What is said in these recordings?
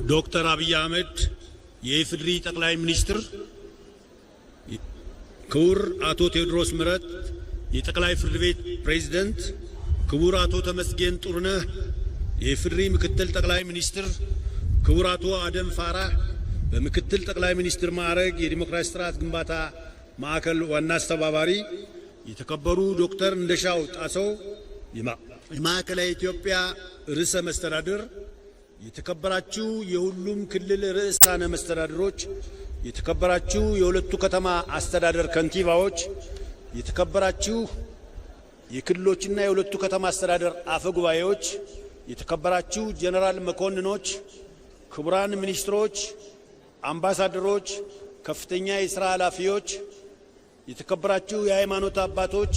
ዶክተር አብይ አህመድ የኢፌዴሪ ጠቅላይ ሚኒስትር፣ ክቡር አቶ ቴዎድሮስ ምህረት የጠቅላይ ፍርድ ቤት ፕሬዝዳንት፣ ክቡር አቶ ተመስገን ጥሩነህ የኢፌዴሪ ምክትል ጠቅላይ ሚኒስትር፣ ክቡር አቶ አደም ፋራህ በምክትል ጠቅላይ ሚኒስትር ማዕረግ የዲሞክራሲ ስርዓት ግንባታ ማዕከል ዋና አስተባባሪ፣ የተከበሩ ዶክተር እንደሻው ጣሰው የማዕከላዊ ኢትዮጵያ ርዕሰ መስተዳድር፣ የተከበራችሁ የሁሉም ክልል ርዕሳነ መስተዳድሮች፣ የተከበራችሁ የሁለቱ ከተማ አስተዳደር ከንቲባዎች፣ የተከበራችሁ የክልሎችና የሁለቱ ከተማ አስተዳደር አፈጉባኤዎች፣ የተከበራችሁ ጀነራል መኮንኖች፣ ክቡራን ሚኒስትሮች፣ አምባሳደሮች፣ ከፍተኛ የሥራ ኃላፊዎች፣ የተከበራችሁ የሃይማኖት አባቶች፣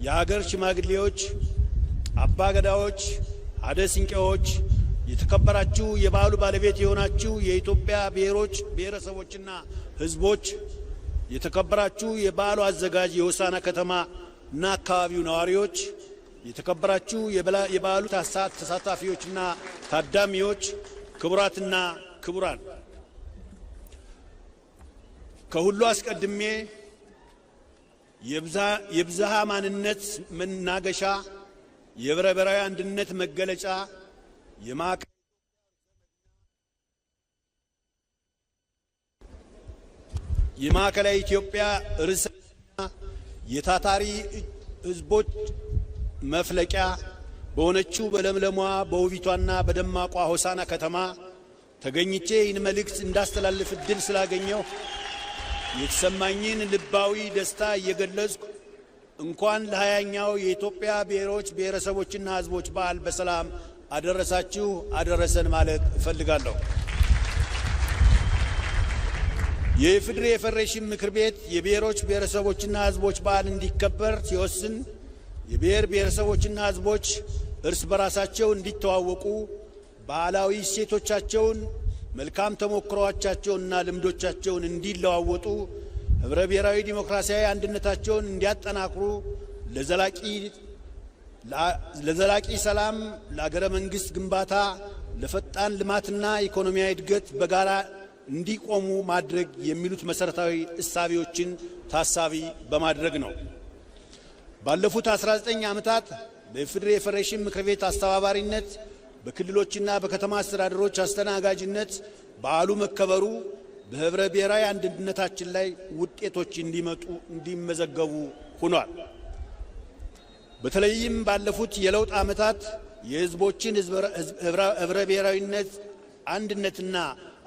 የሀገር ሽማግሌዎች፣ አባገዳዎች፣ አደ ሲንቄዎች፣ የተከበራችሁ የባህሉ ባለቤት የሆናችሁ የኢትዮጵያ ብሔሮች ብሔረሰቦችና ሕዝቦች፣ የተከበራችሁ የባህሉ አዘጋጅ የሆሳና ከተማና አካባቢው ነዋሪዎች፣ የተከበራችሁ የባህሉ ተሳታፊዎችና ታዳሚዎች፣ ክቡራትና ክቡራን፣ ከሁሉ አስቀድሜ የብዝሃ ማንነት መናገሻ የህብረ ብሔራዊ አንድነት መገለጫ የማዕከላዊ ኢትዮጵያ ርዕሰና የታታሪ ህዝቦች መፍለቂያ በሆነችው በለምለሟ በውቢቷና በደማቋ ሆሳና ከተማ ተገኝቼ ይህን መልእክት እንዳስተላልፍ እድል ስላገኘው የተሰማኝን ልባዊ ደስታ እየገለጽኩ እንኳን ለ20ኛው የኢትዮጵያ ብሔሮች ብሔረሰቦችና ህዝቦች በዓል በሰላም አደረሳችሁ አደረሰን ማለት እፈልጋለሁ። የኢፌዴሪ የፌዴሬሽን ምክር ቤት የብሔሮች ብሔረሰቦችና ህዝቦች በዓል እንዲከበር ሲወስን የብሔር ብሔረሰቦችና ህዝቦች እርስ በራሳቸው እንዲተዋወቁ፣ ባህላዊ እሴቶቻቸውን፣ መልካም ተሞክሮዎቻቸውንና ልምዶቻቸውን እንዲለዋወጡ፣ ህብረ ብሔራዊ ዲሞክራሲያዊ አንድነታቸውን እንዲያጠናክሩ፣ ለዘላቂ ሰላም፣ ለአገረ መንግስት ግንባታ፣ ለፈጣን ልማትና ኢኮኖሚያዊ እድገት በጋራ እንዲቆሙ ማድረግ የሚሉት መሰረታዊ እሳቤዎችን ታሳቢ በማድረግ ነው። ባለፉት 19 ዓመታት በኢፌዴሪ የፌዴሬሽን ምክር ቤት አስተባባሪነት በክልሎችና በከተማ አስተዳደሮች አስተናጋጅነት በዓሉ መከበሩ በህብረ ብሔራዊ አንድነታችን ላይ ውጤቶች እንዲመዘገቡ ሆኗል። በተለይም ባለፉት የለውጥ ዓመታት የህዝቦችን ህብረ ብሔራዊነት አንድነትና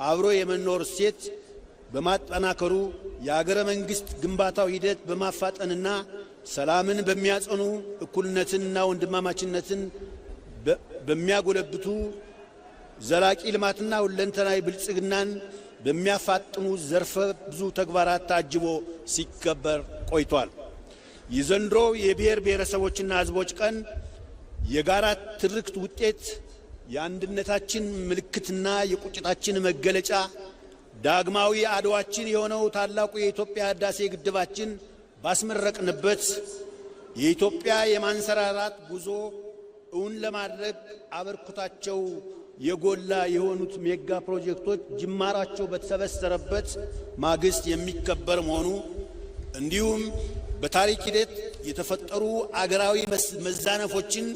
አብሮ የመኖር እሴት በማጠናከሩ የአገረ መንግስት ግንባታው ሂደት በማፋጠንና ሰላምን በሚያጸኑ እኩልነትንና ወንድማማችነትን በሚያጎለብቱ ዘላቂ ልማትና ሁለንተናዊ ብልጽግናን በሚያፋጥኑ ዘርፈ ብዙ ተግባራት ታጅቦ ሲከበር ቆይቷል። የዘንድሮ የብሔር ብሔረሰቦችና ህዝቦች ቀን የጋራ ትርክት ውጤት፣ የአንድነታችን ምልክትና የቁጭታችን መገለጫ፣ ዳግማዊ አድዋችን የሆነው ታላቁ የኢትዮጵያ ህዳሴ ግድባችን ባስመረቅንበት የኢትዮጵያ የማንሰራራት ጉዞ እውን ለማድረግ አበርክቷቸው የጎላ የሆኑት ሜጋ ፕሮጀክቶች ጅማራቸው በተሰበሰረበት ማግስት የሚከበር መሆኑ፣ እንዲሁም በታሪክ ሂደት የተፈጠሩ አገራዊ መዛነፎችን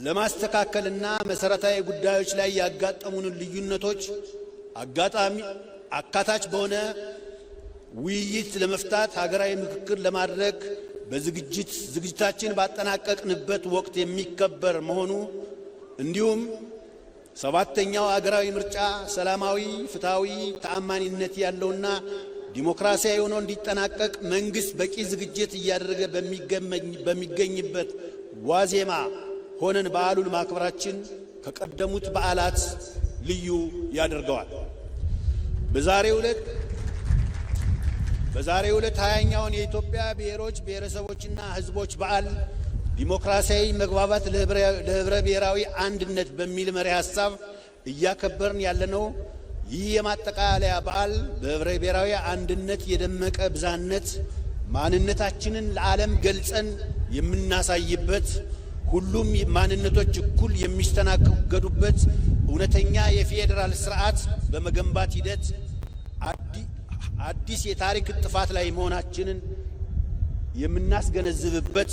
ለማስተካከልና መሰረታዊ ጉዳዮች ላይ ያጋጠሙን ልዩነቶች አካታች በሆነ ውይይት ለመፍታት ሀገራዊ ምክክር ለማድረግ ዝግጅታችን ባጠናቀቅንበት ወቅት የሚከበር መሆኑ፣ እንዲሁም 7ኛው ሀገራዊ ምርጫ ሰላማዊ፣ ፍትሃዊ፣ ተአማኒነት ያለውና ዲሞክራሲያዊ ሆኖ እንዲጠናቀቅ መንግስት በቂ ዝግጅት እያደረገ በሚገኝበት ዋዜማ ሆነን በዓሉን ማክበራችን ከቀደሙት በዓላት ልዩ ያደርገዋል። በዛሬው ዕለት 20ኛውን የኢትዮጵያ ብሔሮች ብሔረሰቦችና ህዝቦች በዓል ዲሞክራሲያዊ መግባባት ለህብረ ብሔራዊ አንድነት በሚል መሪ ሐሳብ እያከበርን ያለነው ይህ የማጠቃለያ በዓል በህብረ ብሔራዊ አንድነት የደመቀ ብዝሃነት ማንነታችንን ለዓለም ገልጸን የምናሳይበት፣ ሁሉም ማንነቶች እኩል የሚስተናገዱበት እውነተኛ የፌዴራል ስርዓት በመገንባት ሂደት አዲስ የታሪክ ጥፋት ላይ መሆናችንን የምናስገነዝብበት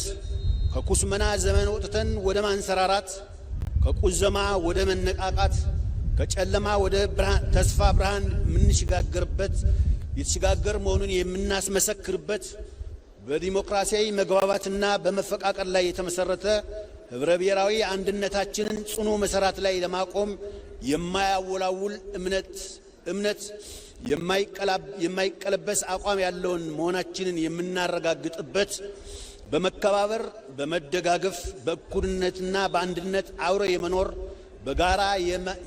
ከኩስመና ዘመን ወጥተን ወደ ማንሰራራት ከቁዘማ ወደ መነቃቃት ከጨለማ ወደ ተስፋ ብርሃን የተሸጋገር መሆኑን የምናስመሰክርበት በዲሞክራሲያዊ መግባባትና በመፈቃቀር ላይ የተመሰረተ ህብረ ብሔራዊ አንድነታችንን ጽኑ መሰረት ላይ ለማቆም የማያወላውል እምነት የማይቀለበስ አቋም ያለውን መሆናችንን የምናረጋግጥበት በመከባበር በመደጋገፍ በእኩልነትና በአንድነት አብሮ የመኖር በጋራ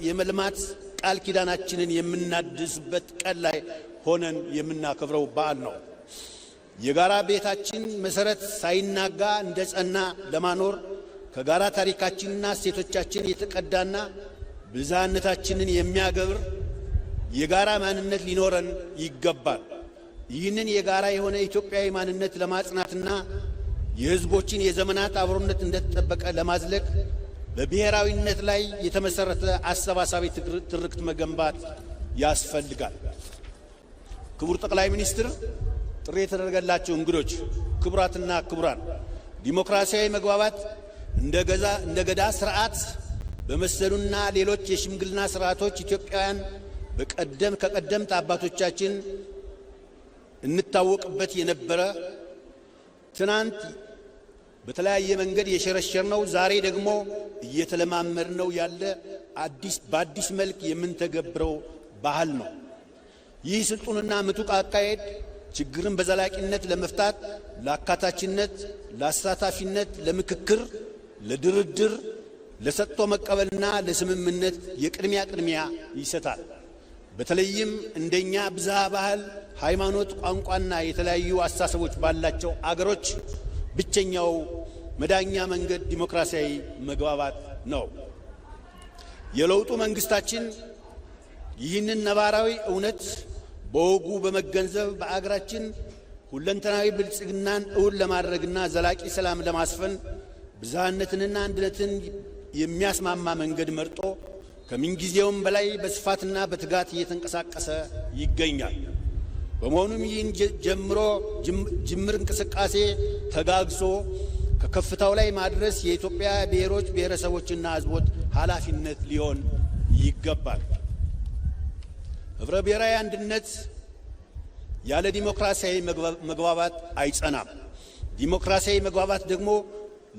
የመልማት ቃል ኪዳናችንን የምናድስበት ቀን ላይ ሆነን የምናከብረው በዓል ነው። የጋራ ቤታችን መሰረት ሳይናጋ እንደጸና ለማኖር ከጋራ ታሪካችንና እሴቶቻችን የተቀዳና ብዝሃነታችንን የሚያገብር የጋራ ማንነት ሊኖረን ይገባል። ይህንን የጋራ የሆነ ኢትዮጵያዊ ማንነት ለማጽናትና የህዝቦችን የዘመናት አብሮነት እንደተጠበቀ ለማዝለቅ በብሔራዊነት ላይ የተመሰረተ አሰባሳቢ ትርክት መገንባት ያስፈልጋል። ክቡር ጠቅላይ ሚኒስትር፣ ጥሪ የተደረገላቸው እንግዶች፣ ክቡራትና ክቡራን፣ ዲሞክራሲያዊ መግባባት እንደ ገዳ ስርዓት በመሰሉና ሌሎች የሽምግልና ስርዓቶች ኢትዮጵያውያን ከቀደምት አባቶቻችን እንታወቅበት የነበረ ትናንት በተለያየ መንገድ የሸረሸርነው ዛሬ ደግሞ እየተለማመድነው ያለ በአዲስ መልክ የምንተገብረው ባህል ነው። ይህ ስልጡንና ምጡቅ አካሄድ ችግርን በዘላቂነት ለመፍታት ለአካታችነት፣ ለአሳታፊነት፣ ለምክክር፣ ለድርድር፣ ለሰጥቶ መቀበልና ለስምምነት የቅድሚያ ይሰጣል። በተለይም እንደኛ ብዝሃ ባህል፣ ሃይማኖት፣ ቋንቋና የተለያዩ አስተሳሰቦች ባላቸው አገሮች ብቸኛው መዳኛ መንገድ ዲሞክራሲያዊ መግባባት ነው። የለውጡ መንግስታችን ይህንን ነባራዊ እውነት በወጉ በመገንዘብ በአገራችን ሁለንተናዊ ብልጽግናን እውን ለማድረግና ዘላቂ ሰላም ለማስፈን ብዝሃነትንና አንድነትን የሚያስማማ መንገድ መርጦ ከምንጊዜውም በላይ በስፋትና በትጋት እየተንቀሳቀሰ ይገኛል። በመሆኑም ይህን ጅምር እንቅስቃሴ ተጋግዞ ከከፍታው ላይ ማድረስ የኢትዮጵያ ብሔሮች ብሔረሰቦችና ሕዝቦች ኃላፊነት ሊሆን ይገባል። ህብረ ብሔራዊ አንድነት ያለ ዲሞክራሲያዊ መግባባት አይጸናም። ዲሞክራሲያዊ መግባባት ደግሞ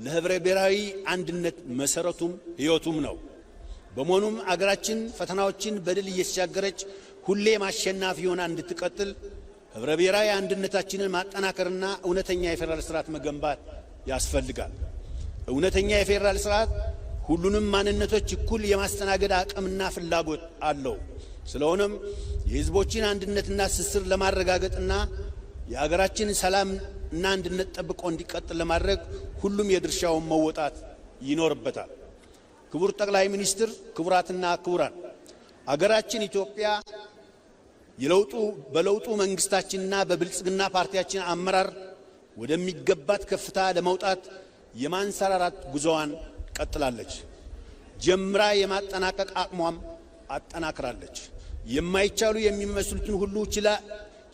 ለህብረ ብሔራዊ አንድነት መሰረቱም ሕይወቱም ነው። በመሆኑም አገራችን ፈተናዎችን በድል እየተሻገረች ሁሌም አሸናፊ ሆና እንድትቀጥል ህብረ ብሔራዊ አንድነታችንን ማጠናከርና እውነተኛ የፌዴራል ስርዓት መገንባት ያስፈልጋል። እውነተኛ የፌዴራል ስርዓት ሁሉንም ማንነቶች እኩል የማስተናገድ አቅምና ፍላጎት አለው። ስለሆነም የህዝቦችን አንድነትና ትስስር ለማረጋገጥና የአገራችን ሰላምና አንድነት ጠብቆ እንዲቀጥል ለማድረግ ሁሉም የድርሻውን መወጣት ይኖርበታል። ክቡር ጠቅላይ ሚኒስትር፣ ክቡራትና ክቡራን፣ አገራችን ኢትዮጵያ በለውጡ መንግስታችንና በብልጽግና ፓርቲያችን አመራር ወደሚገባት ከፍታ ለመውጣት የማንሰራራት ጉዞዋን ቀጥላለች። ጀምራ የማጠናቀቅ አቅሟም አጠናክራለች። የማይቻሉ የሚመስሉትን ሁሉ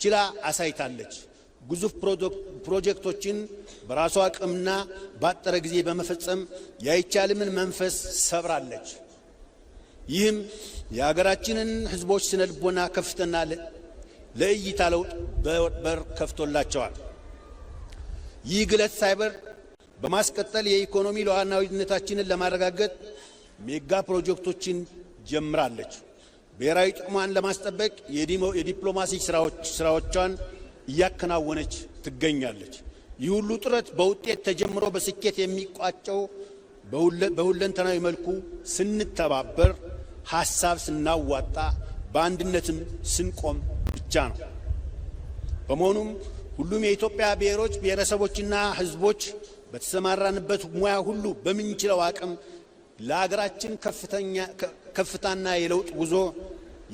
ችላ አሳይታለች። ግዙፍ ፕሮጀክቶችን በራሷ አቅምና ባጠረ ጊዜ በመፈጸም ያይቻልምን መንፈስ ሰብራለች። ይህም የሀገራችንን ህዝቦች ስነልቦና ከፍተና ለእይታ ለውጥ በር ከፍቶላቸዋል። ይህ ግለት ሳይበር በማስቀጠል የኢኮኖሚ ሉዓላዊነታችንን ለማረጋገጥ ሜጋ ፕሮጀክቶችን ጀምራለች። ብሔራዊ ጥቅሟን ለማስጠበቅ የዲፕሎማሲ ስራዎቿን እያከናወነች ትገኛለች። ይህ ሁሉ ጥረት በውጤት ተጀምሮ በስኬት የሚቋጨው በሁለንተናዊ መልኩ ስንተባበር፣ ሐሳብ ስናዋጣ፣ በአንድነትም ስንቆም ብቻ ነው። በመሆኑም ሁሉም የኢትዮጵያ ብሔሮች ብሔረሰቦችና ህዝቦች በተሰማራንበት ሙያ ሁሉ በምንችለው አቅም ለሀገራችን ከፍታና የለውጥ ጉዞ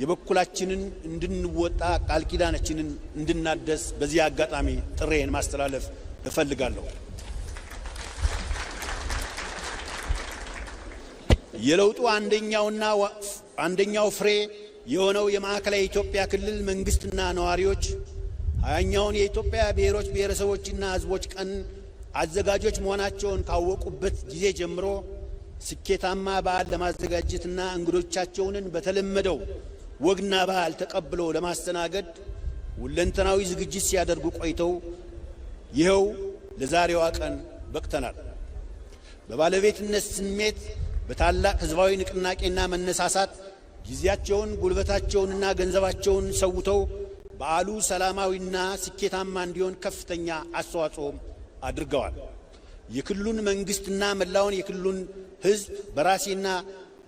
የበኩላችንን እንድንወጣ ቃል ኪዳናችንን እንድናደስ በዚህ አጋጣሚ ጥሬን ማስተላለፍ እፈልጋለሁ። የለውጡ አንደኛው ፍሬ የሆነው የማዕከላዊ ኢትዮጵያ ክልል መንግስትና ነዋሪዎች 20ኛውን የኢትዮጵያ ብሔሮች ብሔረሰቦችና ህዝቦች ቀን አዘጋጆች መሆናቸውን ካወቁበት ጊዜ ጀምሮ ስኬታማ በዓል ለማዘጋጀትና እንግዶቻቸውን በተለመደው ወግና ባህል ተቀብለው ለማስተናገድ ሁለንተናዊ ዝግጅት ሲያደርጉ ቆይተው ይኸው ለዛሬዋ ቀን በቅተናል። በባለቤትነት ስሜት በታላቅ ህዝባዊ ንቅናቄና መነሳሳት ጊዜያቸውን ጉልበታቸውንና ገንዘባቸውን ሰውተው በዓሉ ሰላማዊና ስኬታማ እንዲሆን ከፍተኛ አስተዋጽኦ አድርገዋል። የክልሉን መንግስትና መላውን የክልሉን ህዝብ በራሴና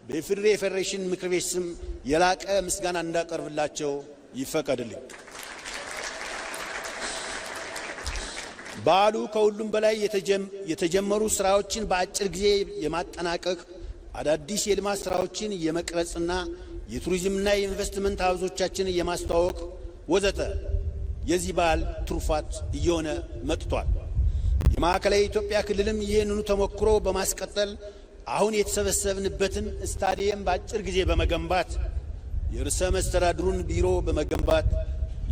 በኢፌዴሪ ፌዴሬሽን ምክር ቤት ስም የላቀ ምስጋና እንዳቀርብላቸው ይፈቀድልኝ። በዓሉ ከሁሉም በላይ የተጀመሩ ስራዎችን በአጭር ጊዜ የማጠናቀቅ አዳዲስ የልማት ስራዎችን የመቅረጽና የቱሪዝምና የኢንቨስትመንት ሀብቶቻችንን የማስተዋወቅ ወዘተ የዚህ በዓል ትሩፋት እየሆነ መጥቷል። የማዕከላዊ ኢትዮጵያ ክልልም ይህንኑ ተሞክሮ በማስቀጠል አሁን የተሰበሰብንበትን ስታዲየም በአጭር ጊዜ በመገንባት የርዕሰ መስተዳድሩን ቢሮ በመገንባት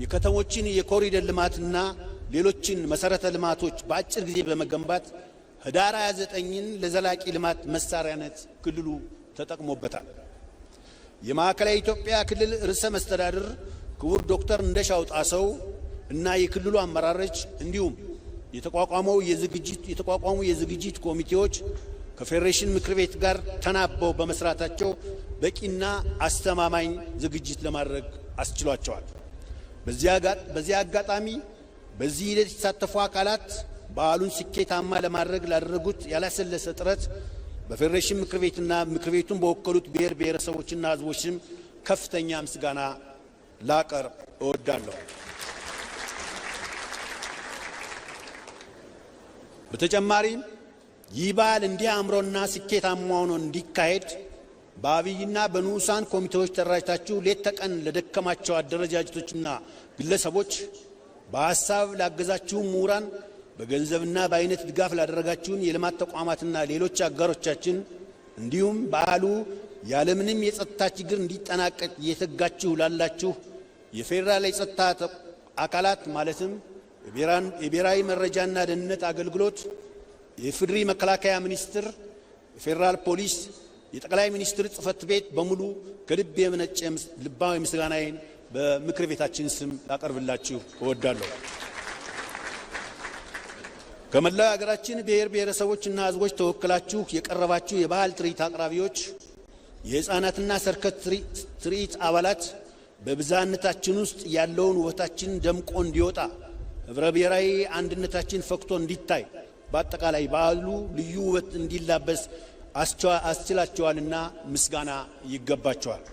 የከተሞችን የኮሪደር ልማትና ሌሎችን መሰረተ ልማቶች በአጭር ጊዜ በመገንባት ህዳር 29ን ለዘላቂ ልማት መሳሪያነት ክልሉ ተጠቅሞበታል። የማዕከላዊ ኢትዮጵያ ክልል ርዕሰ መስተዳድር ክቡር ዶክተር እንደሻው ጣሰው እና የክልሉ አመራሮች እንዲሁም የተቋቋሙ የዝግጅት ኮሚቴዎች ከፌዴሬሽን ምክር ቤት ጋር ተናበው በመስራታቸው በቂና አስተማማኝ ዝግጅት ለማድረግ አስችሏቸዋል። በዚያ አጋጣሚ በዚህ ሂደት የተሳተፉ አካላት በዓሉን ስኬታማ ለማድረግ ላደረጉት ያላሰለሰ ጥረት በፌዴሬሽን ምክር ቤትና ምክር ቤቱን በወከሉት ብሔር ብሔረሰቦችና ህዝቦች ስም ከፍተኛ ምስጋና ላቀርብ እወዳለሁ። በተጨማሪም ይህ በዓል እንዲህ አምሮና ስኬታማ ሆኖ እንዲካሄድ በአብይና በንዑሳን ኮሚቴዎች ተደራጅታችሁ ሌት ተቀን ለደከማቸው አደረጃጀቶችና ግለሰቦች በሐሳብ ላገዛችሁ ምሁራን በገንዘብና በአይነት ድጋፍ ላደረጋችሁን የልማት ተቋማትና ሌሎች አጋሮቻችን እንዲሁም በዓሉ ያለምንም የጸጥታ ችግር እንዲጠናቀቅ እየተጋችሁ ላላችሁ የፌዴራል የጸጥታ አካላት ማለትም የብሔራዊ መረጃና ደህንነት አገልግሎት፣ የፌዴሪ መከላከያ ሚኒስቴር፣ የፌዴራል ፖሊስ፣ የጠቅላይ ሚኒስትር ጽሕፈት ቤት በሙሉ ከልብ የመነጨ ልባዊ ምስጋናዬን በምክር ቤታችን ስም ላቀርብላችሁ እወዳለሁ። ከመላው ሀገራችን ብሔር ብሔረሰቦችና ህዝቦች ተወክላችሁ የቀረባችሁ የባህል ትርኢት አቅራቢዎች፣ የህፃናትና ሰርከስ ትርኢት አባላት በብዛነታችን ውስጥ ያለውን ውበታችን ደምቆ እንዲወጣ ህብረ ብሔራዊ አንድነታችን ፈክቶ እንዲታይ በአጠቃላይ በዓሉ ልዩ ውበት እንዲላበስ አስችላቸዋልና ምስጋና ይገባቸዋል።